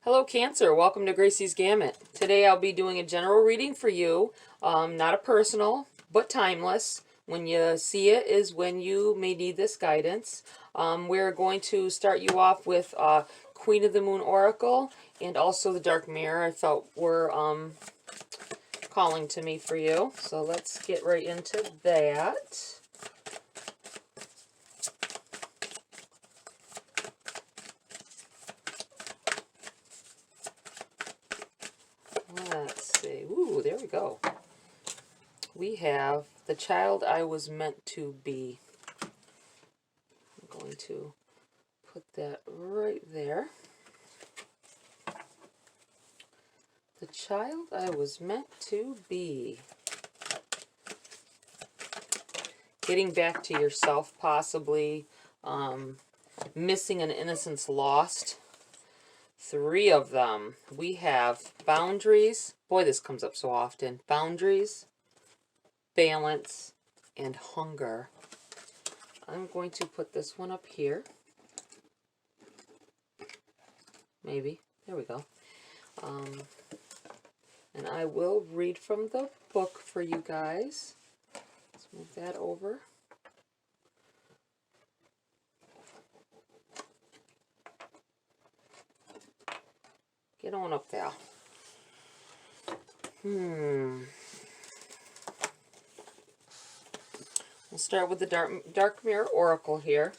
Hello Cancer, welcome to Gracie's Gamut. Today I'll be doing a general reading for you, not a personal, but timeless. When you see it is when you may need this guidance. We're going to start you off with Queen of the Moon Oracle and also the Dark Mirror I felt were calling to me for you. So let's get right into that. Let's see. Ooh, there we go. We have the child I was meant to be. I'm going to put that right there. The child I was meant to be. Getting back to yourself, possibly. Missing an innocence lost. 3 of them. We have boundaries. Boy, this comes up so often. Boundaries, balance, and hunger. I'm going to put this one up here. Maybe. There we go. And I will read from the book for you guys. Let's move that over. Get on up there. We'll start with the Dark Mirror Oracle here.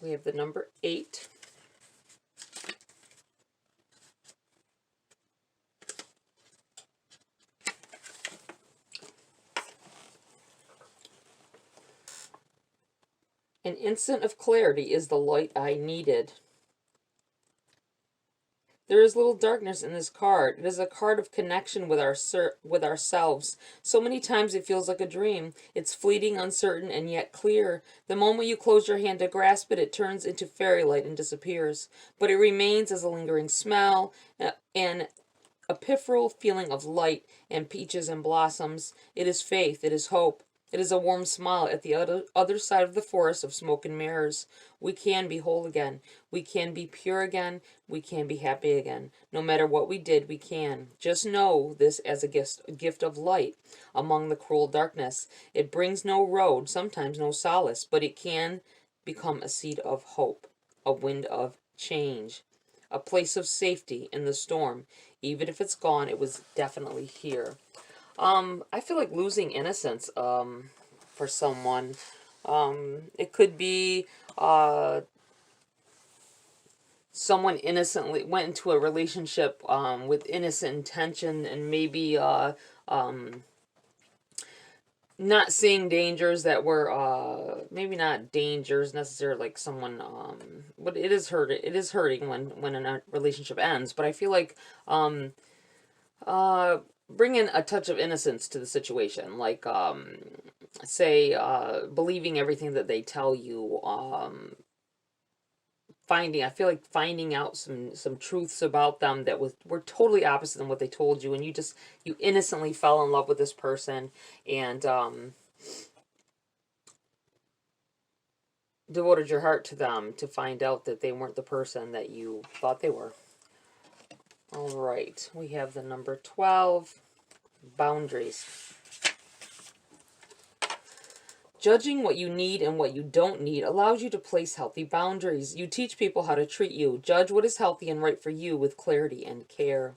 We have the number 8. An instant of clarity is the light I needed. There is little darkness in this card. It is a card of connection with ourselves. So many times it feels like a dream. It's fleeting, uncertain, and yet clear. The moment you close your hand to grasp it, it turns into fairy light and disappears. But it remains as a lingering smell, an ephemeral feeling of light and peaches and blossoms. It is faith. It is hope. It is a warm smile at the other side of the forest of smoke and mirrors. We can be whole again. We can be pure again. We can be happy again. No matter what we did, we can. Just know this as a gift of light among the cruel darkness. It brings no road, sometimes no solace, but it can become a seed of hope, a wind of change, a place of safety in the storm. Even if it's gone, it was definitely here. I feel like losing innocence, for someone. It could be, someone innocently went into a relationship, with innocent intention and maybe, not seeing dangers that were, maybe not dangers necessarily, like someone, but it is hurting when a relationship ends, but I feel like, bring in a touch of innocence to the situation, like say believing everything that they tell you, I feel like finding out some truths about them that were totally opposite than what they told you, and you innocently fell in love with this person and devoted your heart to them to find out that they weren't the person that you thought they were. All right, we have the number 12, boundaries. Judging what you need and what you don't need allows you to place healthy boundaries. You teach people how to treat you. Judge what is healthy and right for you with clarity and care.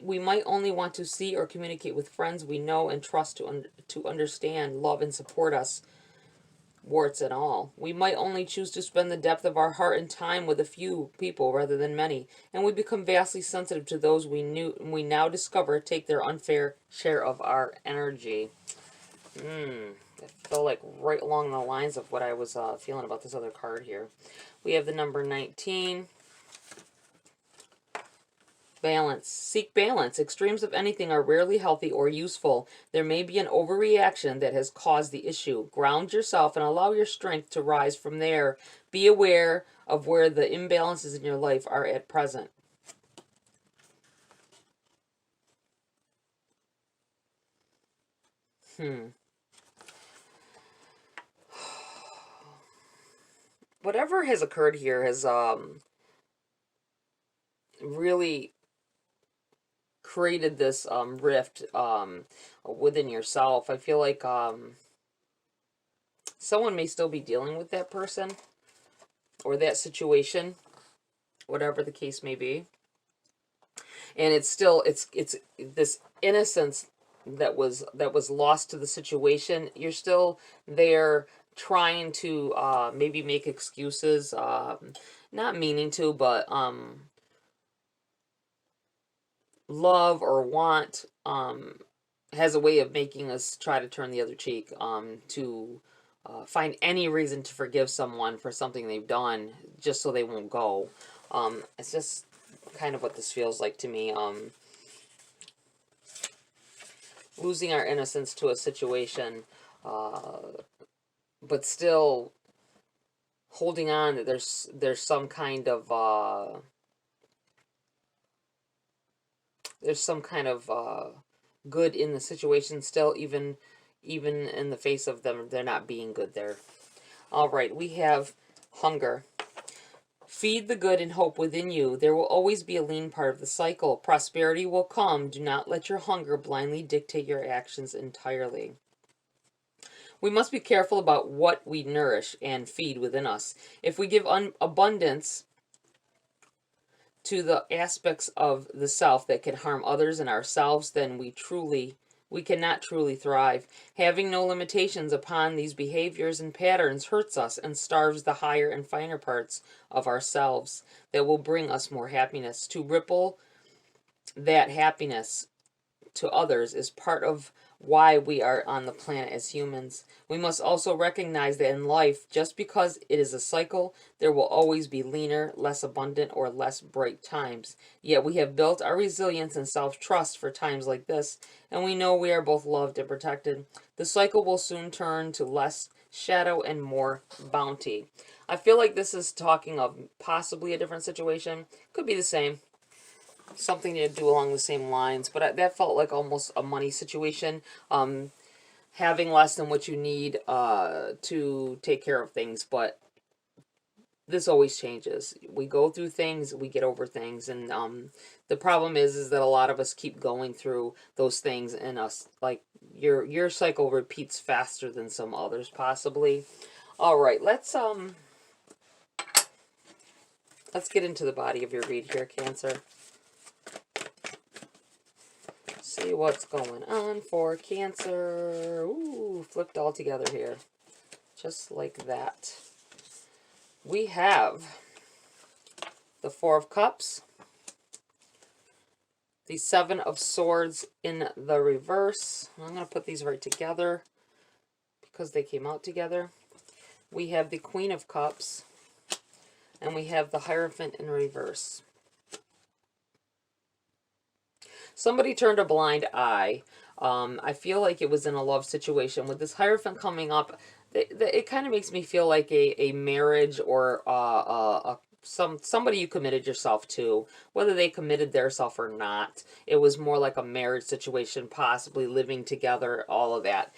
We might only want to see or communicate with friends we know and trust to understand, love, and support us, warts and all. We might only choose to spend the depth of our heart and time with a few people rather than many, and we become vastly sensitive to those we now discover take their unfair share of our energy. That felt like right along the lines of what I was feeling about this other card here. We have the number 19. Balance. Seek balance. Extremes of anything are rarely healthy or useful. There may be an overreaction that has caused the issue. Ground yourself and allow your strength to rise from there. Be aware of where the imbalances in your life are at present. whatever has occurred here has really created this rift within yourself. I feel like someone may still be dealing with that person or that situation, whatever the case may be. And it's still it's this innocence that was lost to the situation. You're still there trying to maybe make excuses, not meaning to, but love or want has a way of making us try to turn the other cheek, to find any reason to forgive someone for something they've done just so they won't go. It's just kind of what this feels like to me. Losing our innocence to a situation, but still holding on that there's some kind of good in the situation still, even in the face of them they're not being good there. All right, we have hunger. Feed the good and hope within you. There will always be a lean part of the cycle. Prosperity will come. Do not let your hunger blindly dictate your actions entirely. We must be careful about what we nourish and feed within us. If we give abundance to the aspects of the self that can harm others and ourselves, then we cannot truly thrive. Having no limitations upon these behaviors and patterns hurts us and starves the higher and finer parts of ourselves that will bring us more happiness. To ripple that happiness to others is part of why we are on the planet as humans. We must also recognize that in life, just because it is a cycle, there will always be leaner, less abundant, or less bright times. Yet we have built our resilience and self-trust for times like this, and we know we are both loved and protected. The cycle will soon turn to less shadow and more bounty. I feel like this is talking of possibly a different situation. Could be the same. Something to do along the same lines, but that felt like almost a money situation. Having less than what you need to take care of things, but this always changes. We go through things, we get over things, and the problem is that a lot of us keep going through those things, and us, like, your cycle repeats faster than some others possibly. All right, let's get into the body of your read here, Cancer. See what's going on for Cancer. Ooh, flipped all together here. Just like that. We have the Four of Cups, the Seven of Swords in the reverse. I'm going to put these right together because they came out together. We have the Queen of Cups, and we have the Hierophant in reverse. Somebody turned a blind eye. I feel like it was in a love situation. With this Hierophant coming up, it kind of makes me feel like a marriage or somebody you committed yourself to, whether they committed their self or not. It was more like a marriage situation, possibly living together, all of that.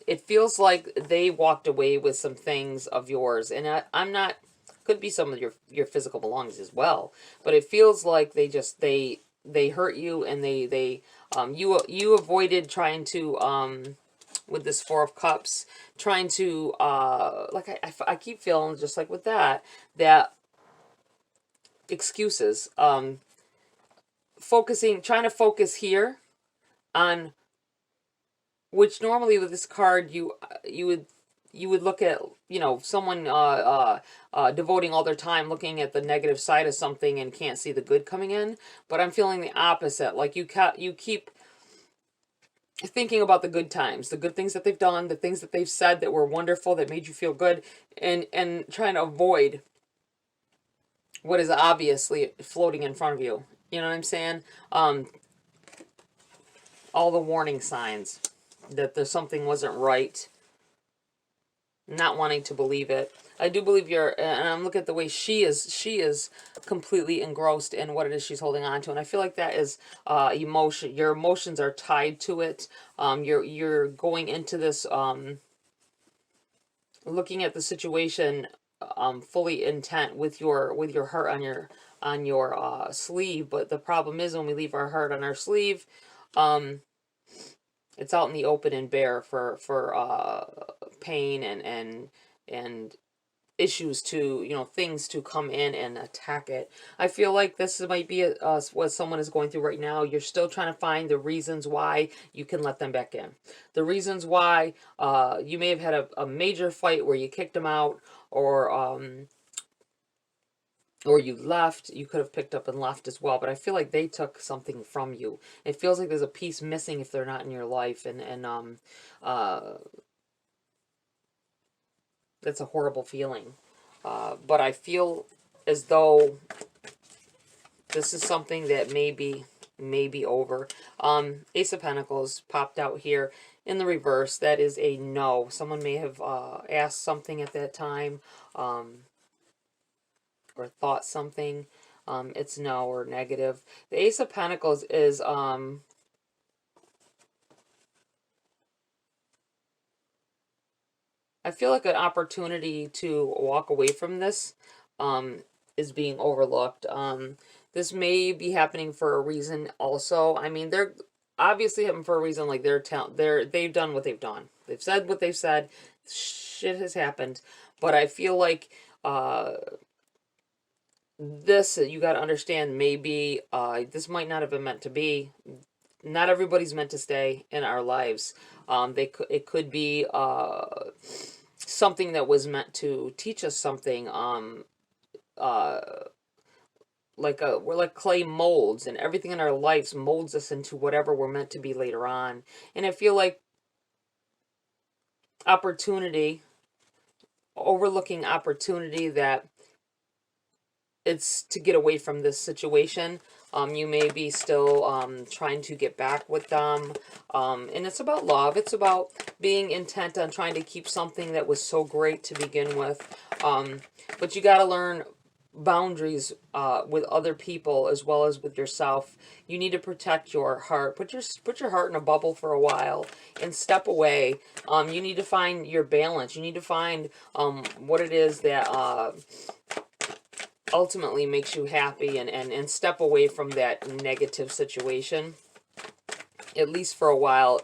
It feels like they walked away with some things of yours, and I'm not, could be some of your physical belongings as well, but it feels like they hurt you, and you avoided trying to with this Four of Cups, trying to like I keep feeling just like with that excuses, trying to focus here on, which normally with this card you would look at, someone devoting all their time looking at the negative side of something and can't see the good coming in. But I'm feeling the opposite. Like you keep thinking about the good times, the good things that they've done, the things that they've said that were wonderful, that made you feel good, and trying to avoid what is obviously floating in front of you. You know what I'm saying? All the warning signs that there's something wasn't right. Not wanting to believe it. I do believe and I'm looking at the way she is completely engrossed in what it is she's holding on to, and I feel like that is emotion. Your emotions are tied to it. You're going into this looking at the situation fully intent with your heart on your sleeve. But the problem is when we leave our heart on our sleeve, it's out in the open and bare for pain and issues to, things to come in and attack it. I feel like this might be what someone is going through right now. You're still trying to find the reasons why you can let them back in. The reasons why you may have had a major fight where you kicked them out, or you left. You could have picked up and left as well, but I feel like they took something from you. It feels like there's a piece missing if they're not in your life, and that's a horrible feeling. But I feel as though this is something that may be over. Ace of Pentacles popped out here in the reverse. That is a no. Someone may have asked something at that time, or thought something. It's no or negative. The Ace of Pentacles is I feel like an opportunity to walk away from this is being overlooked. This may be happening for a reason also. I mean, they're obviously happening for a reason. Like they've done what they've done. They've said what they've said. Shit has happened. But I feel like this, you got to understand, maybe this might not have been meant to be. Not everybody's meant to stay in our lives. It could be something that was meant to teach us something. We're like clay molds, and everything in our lives molds us into whatever we're meant to be later on. And I feel like overlooking opportunity, that it's to get away from this situation. You may be still trying to get back with them. And it's about love. It's about being intent on trying to keep something that was so great to begin with. But you got to learn boundaries with other people as well as with yourself. You need to protect your heart. Put your heart in a bubble for a while and step away. You need to find your balance. You need to find what it is that ultimately makes you happy, and step away from that negative situation, at least for a while.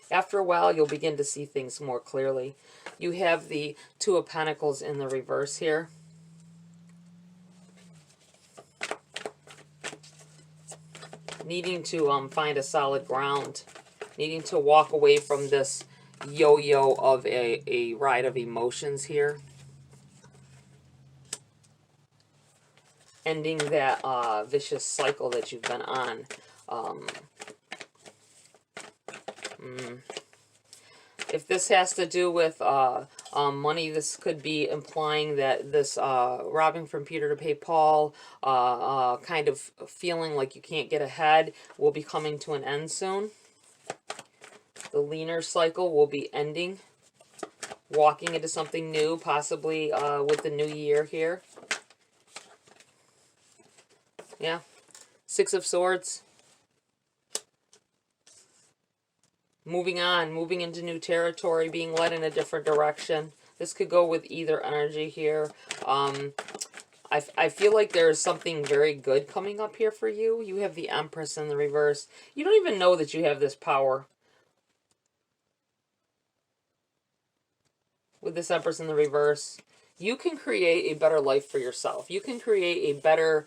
After a while, you'll begin to see things more clearly. You have the Two of Pentacles in the reverse here. Needing to find a solid ground. Needing to walk away from this yo-yo of a ride of emotions here. Ending that vicious cycle that you've been on. If this has to do with money, this could be implying that this robbing from Peter to pay Paul, kind of feeling like you can't get ahead, will be coming to an end soon. The leaner cycle will be ending, walking into something new, possibly with the new year here. Yeah. Six of Swords. Moving on, moving into new territory, being led in a different direction. This could go with either energy here. I feel like there is something very good coming up here for you. You have the Empress in the reverse. You don't even know that you have this power. With this Empress in the reverse, you can create a better life for yourself. You can create a better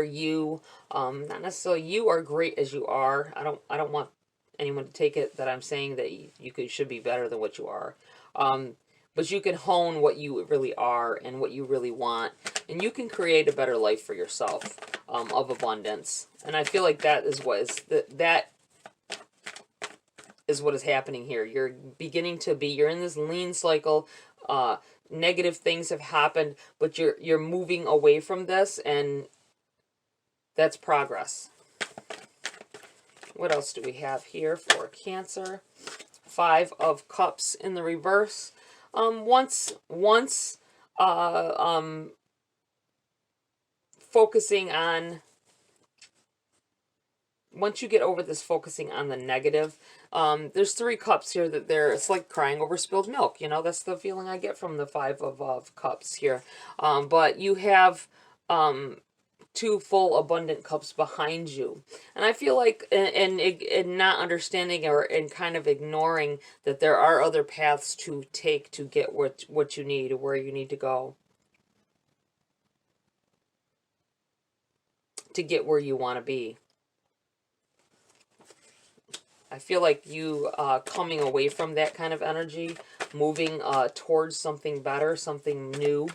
you. Not necessarily you are great as you are. I don't want anyone to take it that I'm saying that you should be better than what you are. But you can hone what you really are and what you really want, and you can create a better life for yourself, of abundance. And I feel like that is what is happening here. You're beginning to be, you're in this lean cycle. Negative things have happened, but you're moving away from this, and that's progress. What else do we have here for Cancer? Five of Cups in the reverse. Focusing on, once you get over this focusing on the negative, There's 3 cups here that it's like crying over spilled milk. You know, that's the feeling I get from the Five of Cups here. But you have 2 full abundant cups behind you, and I feel like and not understanding and kind of ignoring that there are other paths to take to get what you need or where you need to go to get where you want to be. I feel like you coming away from that kind of energy, moving towards something better, something new,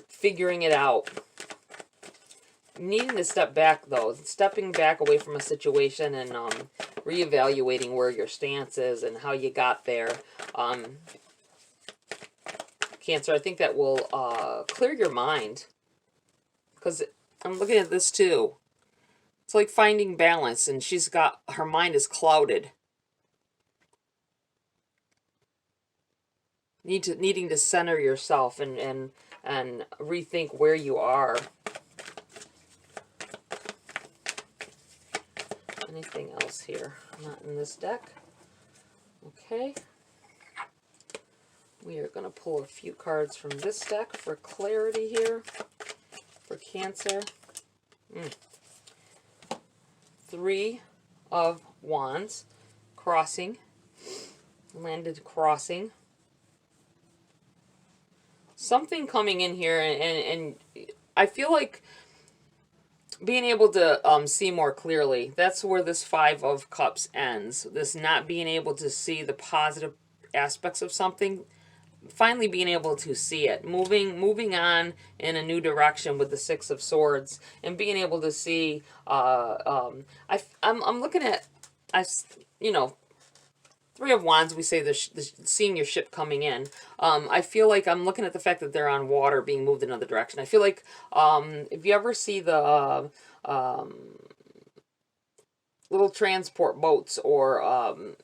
figuring it out. Needing to step back, though. Stepping back away from a situation and reevaluating where your stance is and how you got there. Cancer, I think that will clear your mind. Because I'm looking at this, too. It's like finding balance, and her mind is clouded. Needing to center yourself and rethink where you are. Anything else here? Not in this deck. Okay. We are going to pull a few cards from this deck for clarity here for Cancer. 3 of Wands. Crossing. Landed crossing. Something coming in here, and I feel like being able to see more clearly. That's where this 5 of Cups ends. This not being able to see the positive aspects of something. Finally being able to see it. Moving on in a new direction with the 6 of Swords. And being able to see... I'm looking at... you know... 3 of Wands, we say seeing your ship coming in. I feel like I'm looking at the fact that they're on water being moved in another direction. I feel like if you ever see the little transport boats or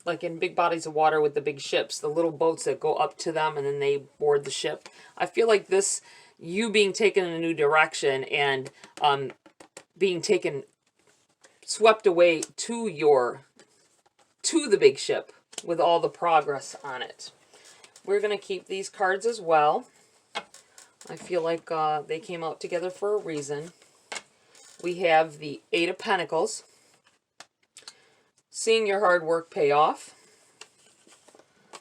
like in big bodies of water with the big ships, the little boats that go up to them and then they board the ship. I feel like this, you being taken in a new direction and being swept away to the big ship with all the progress on it. We're going to keep these cards as well. I feel like they came out together for a reason. We have the 8 of Pentacles. Seeing your hard work pay off.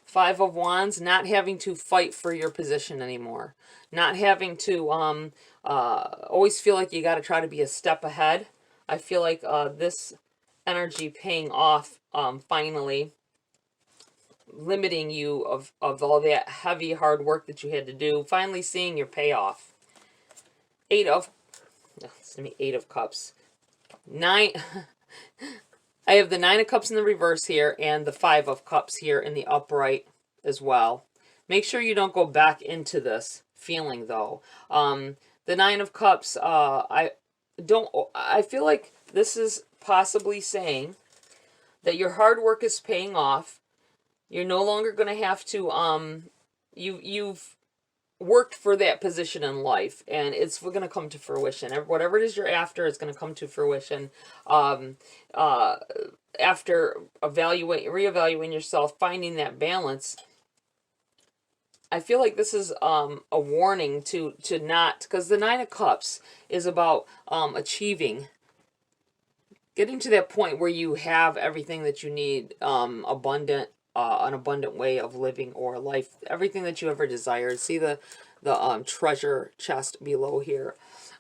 5 of Wands, not having to fight for your position anymore. Not having to always feel like you got to try to be a step ahead. I feel like this energy paying off finally, limiting you of all that heavy hard work that you had to do, finally seeing your payoff. 8 of Cups. 9 I have the 9 of Cups in the reverse here and the 5 of Cups here in the upright as well. Make sure you don't go back into this feeling, though. The 9 of Cups, I feel like this is possibly saying that your hard work is paying off. You're no longer going to have to, you've worked for that position in life, and it's going to come to fruition. Whatever it is you're after, it's going to come to fruition. After reevaluating yourself, finding that balance, I feel like this is a warning to not, because the 9 of Cups is about achieving, getting to that point where you have everything that you need, an abundant way of living or life, everything that you ever desired. See the treasure chest below here.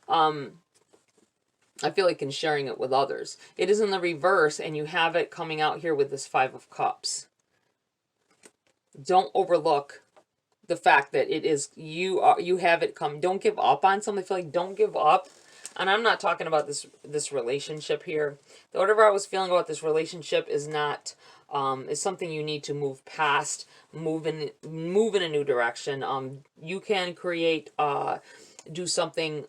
I feel like in sharing it with others. It is in the reverse, and you have it coming out here with this 5 of Cups. Don't overlook the fact that it is you have it come. Don't give up on something. I feel like don't give up. And I'm not talking about this relationship here. Whatever I was feeling about this relationship is not is something you need to move past, move in a new direction. You can create do something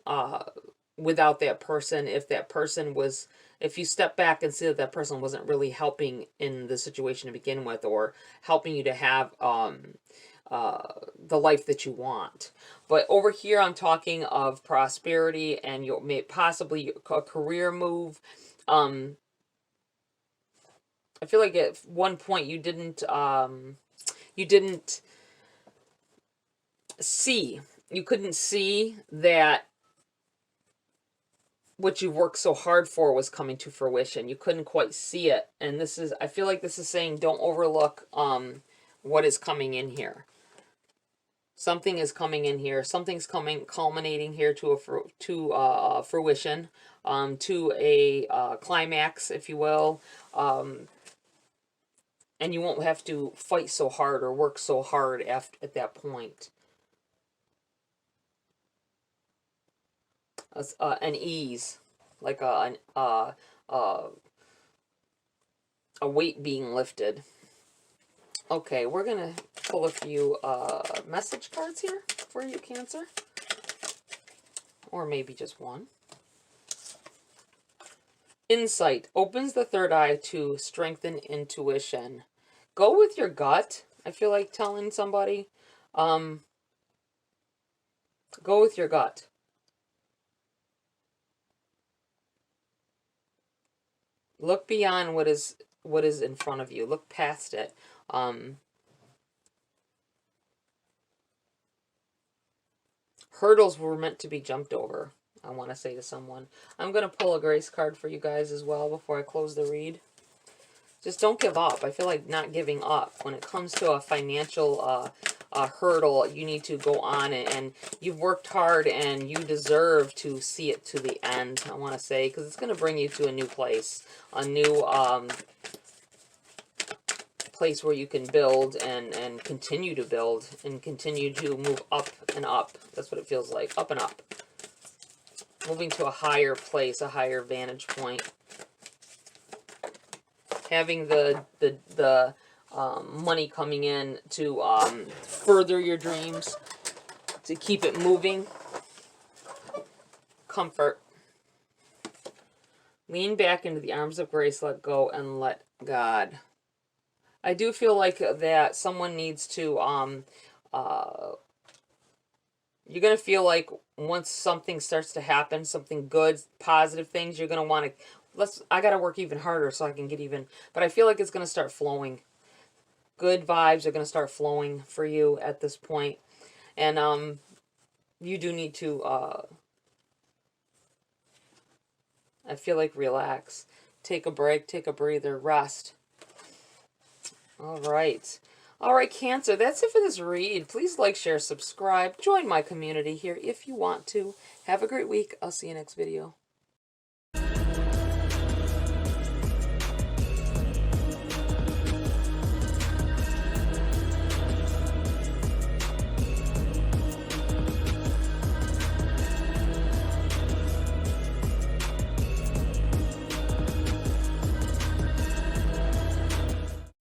without that person if you step back and see that person wasn't really helping in the situation to begin with, or helping you to have the life that you want. But over here I'm talking of prosperity, and you'll possibly a career move. I feel like at one point you didn't see, you couldn't see that what you worked so hard for was coming to fruition. You couldn't quite see it. And this is, I feel like this is saying, don't overlook what is coming in here. Something is coming in here. Something's coming, culminating here to fruition, to a climax, if you will. And you won't have to fight so hard or work so hard at that point. An ease, like a weight being lifted. Okay, we're going to pull a few message cards here for you, Cancer. Or maybe just one. Insight opens the third eye to strengthen intuition. Go with your gut. I feel like telling somebody, go with your gut. Look beyond what is in front of you. Look past it. Hurdles were meant to be jumped over, I want to say to someone. I'm going to pull a grace card for you guys as well before I close the read. Just don't give up. I feel like not giving up. When it comes to a financial hurdle, you need to go on and you've worked hard and you deserve to see it to the end, I want to say, because it's going to bring you to a new place, a new place where you can build and continue to build and continue to move up and up. That's what it feels like, up and up. Moving to a higher place, a higher vantage point. Having the money coming in to further your dreams, to keep it moving. Comfort. Lean back into the arms of grace, let go, and let God. I do feel like that someone needs to, you're going to feel like once something starts to happen, something good, positive things, you're going to want to, I got to work even harder so I can get even, but I feel like it's going to start flowing. Good vibes are going to start flowing for you at this point. And you do need to, I feel like relax. Take a break, take a breather, rest. All right. All right, Cancer, that's it for this read. Please like, share, subscribe. Join my community here if you want to. Have a great week. I'll see you next video.